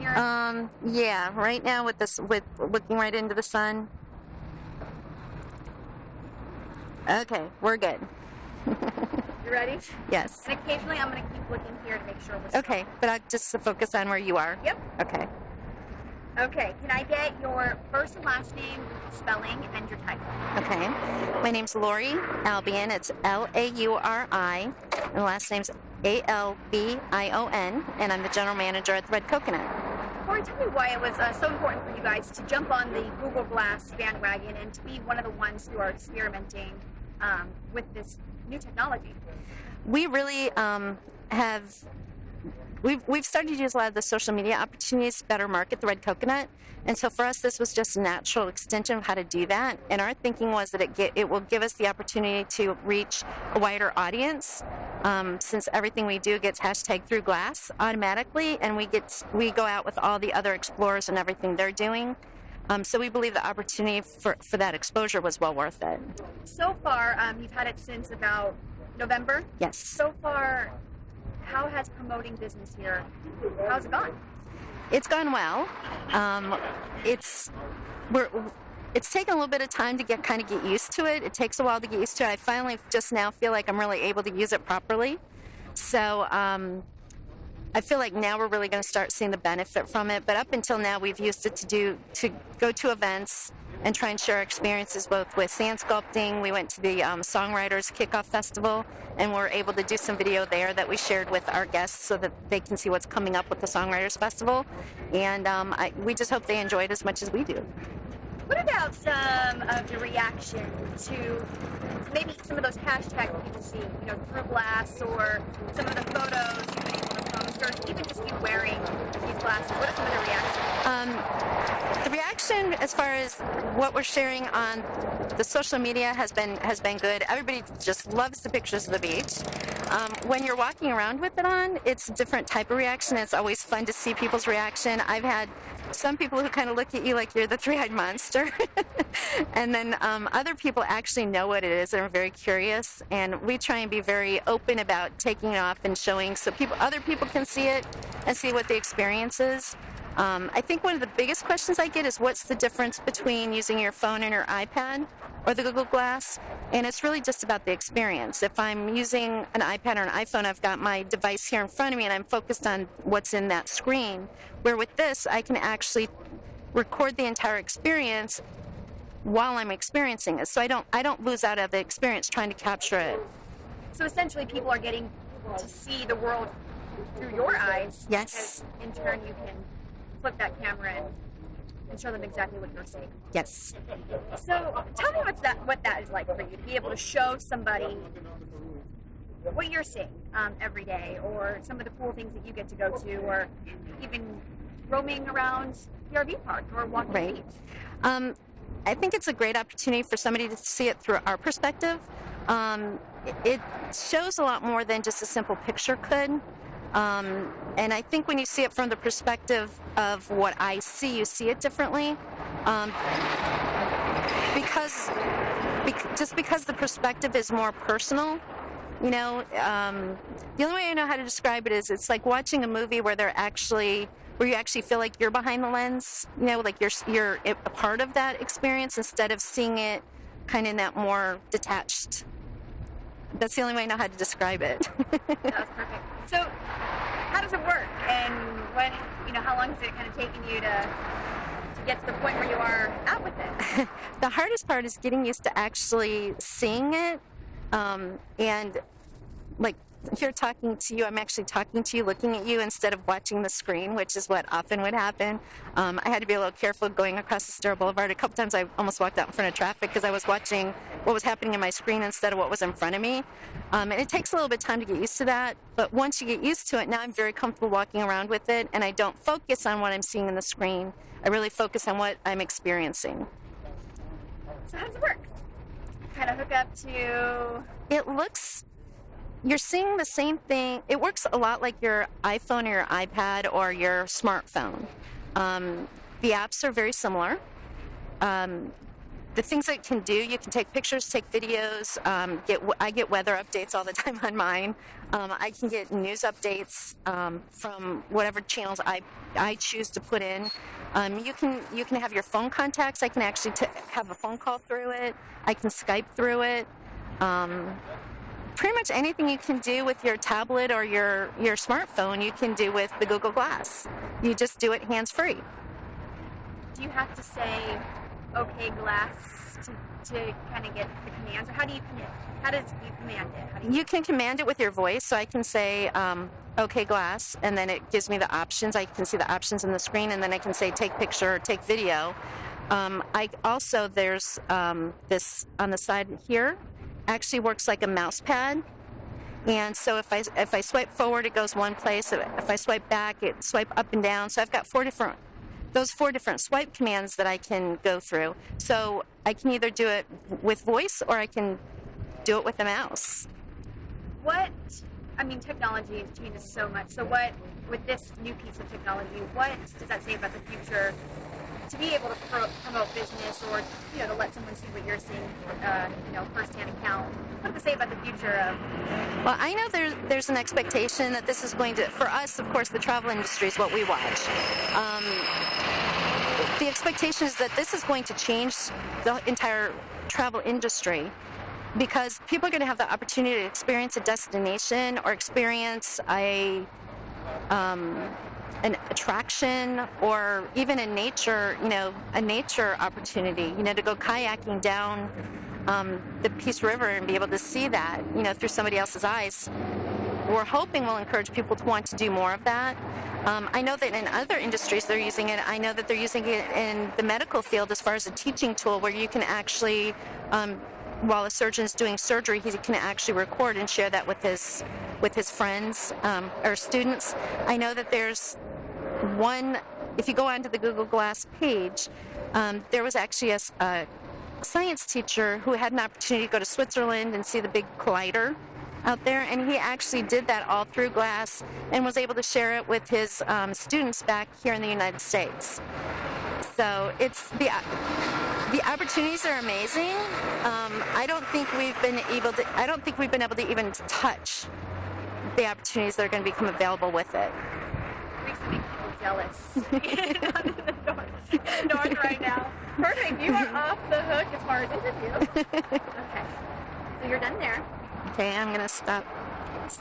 Yeah, right now with this, with looking right into the sun. Okay, we're good. You ready? Yes. And occasionally I'm going to keep looking here to make sure we're Okay, but I just to focus on where you are. Yep. Okay. Okay, can I get your first and last name, spelling, and your title? Okay. My name's Lori Albion. It's Lauri, and the last name's Albion, and I'm the general manager at the Red Coconut. Lori, tell me why it was so important for you guys to jump on the Google Glass bandwagon and to be one of the ones who are experimenting with this new technology. We really have. We've started to use a lot of the social media opportunities to better market the Red Coconut, and so for us this was just a natural extension of how to do that. And our thinking was that it will give us the opportunity to reach a wider audience, since everything we do gets hashtagged through Glass automatically, and we go out with all the other explorers and everything they're doing. So we believe the opportunity for that exposure was well worth it. So far, you've had it since about November? Yes. So far, how has promoting business here, how's it gone? It's gone well. It's taken a little bit of time to get used to it. It takes a while to get used to it. I finally just now feel like I'm really able to use it properly. So I feel like now we're really going to start seeing the benefit from it. But up until now, we've used it to go to events and try and share experiences both with sand sculpting. We went to the Songwriters Kickoff Festival, and we're able to do some video there that we shared with our guests so that they can see what's coming up with the Songwriters Festival. And we just hope they enjoy it as much as we do. What about some of the reaction to maybe some of those hashtags that people see, through Glass, or some of the photos you've been able to post, or even just you wearing these glasses? What are some of the reactions? The reaction, as far as what we're sharing on the social media, has been good. Everybody just loves the pictures of the beach. When you're walking around with it on, it's a different type of reaction. It's always fun to see people's reaction. I've had some people who kind of look at you like you're the three-eyed monster. And then other people actually know what it is and are very curious. And we try and be very open about taking it off and showing so other people can see it and see what the experience is. I think one of the biggest questions I get is what's the difference between using your phone and your iPad or the Google Glass? And it's really just about the experience. If I'm using an iPad or an iPhone, I've got my device here in front of me and I'm focused on what's in that screen. Where with this, I can actually record the entire experience while I'm experiencing it. So I don't lose out of the experience trying to capture it. So essentially people are getting to see the world through your eyes. Yes. In turn you can flip that camera in and show them exactly what you're seeing. Yes. So tell me what that is like for you, to be able to show somebody what you're seeing every day, or some of the cool things that you get to go to, or even roaming around the RV park or walking the beach. I think it's a great opportunity for somebody to see it through our perspective. It shows a lot more than just a simple picture could. And I think when you see it from the perspective of what I see, you see it differently. Because the perspective is more personal, the only way I know how to describe it is it's like watching a movie where you actually feel like you're behind the lens, like you're a part of that experience instead of seeing it kind of in that more detached. That's the only way I know how to describe it. That's perfect. So, how does it work? And how long has it kind of taken you to get to the point where you are at with it? The hardest part is getting used to actually seeing it, and like here talking to you, I'm actually talking to you, looking at you instead of watching the screen, which is what often would happen. I had to be a little careful going across Estero Boulevard. A couple times I almost walked out in front of traffic because I was watching what was happening in my screen instead of what was in front of me. And it takes a little bit of time to get used to that, but once you get used to it, now I'm very comfortable walking around with it, and I don't focus on what I'm seeing in the screen. I really focus on what I'm experiencing. So how does it work? Kind of hook up to... You're seeing the same thing. It works a lot like your iPhone or your iPad or your smartphone. The apps are very similar. the things that it can do, you can take pictures, take videos. I get weather updates all the time on mine. I can get news updates from whatever channels I choose to put in. You can have your phone contacts. I can actually have a phone call through it. I can Skype through it. Pretty much anything you can do with your tablet or your smartphone, you can do with the Google Glass. You just do it hands-free. Do you have to say "Okay, Glass" to kind of get the commands, or how do you command it? You can command it with your voice, so I can say "Okay, Glass," and then it gives me the options. I can see the options in the screen, and then I can say "Take picture" or "Take video." There's this on the side here. Actually works like a mouse pad, and so if I swipe forward, it goes one place. If I swipe back, it swipe up and down. So I've got four different swipe commands that I can go through. So I can either do it with voice or I can do it with the mouse. Technology has changed so much. So with this new piece of technology, what does that say about the future? To be able to promote business, or to let someone see what you're seeing, firsthand account. What does it say about the future of? Well, I know there's an expectation that this is going to, for us, of course, the travel industry is what we watch. The expectation is that this is going to change the entire travel industry, because people are going to have the opportunity to experience a destination or experience an attraction, or even a nature opportunity, to go kayaking down the Peace River and be able to see that, through somebody else's eyes. We're hoping will encourage people to want to do more of that. I know that in other industries they're using it. I know that they're using it in the medical field as far as a teaching tool, where you can actually, while a surgeon's doing surgery, he can actually record and share that with his friends or students. I know that there's one, if you go onto the Google Glass page, there was actually a science teacher who had an opportunity to go to Switzerland and see the big collider out there, and he actually did that all through Glass and was able to share it with his students back here in the United States. So it's the opportunities are amazing. I don't think we've been able to even touch the opportunities that are going to become available with it. Makes me jealous. I'm in the north right now. Perfect. You are off the hook as far as interview. Okay. So you're done there. Okay, I'm going to stop.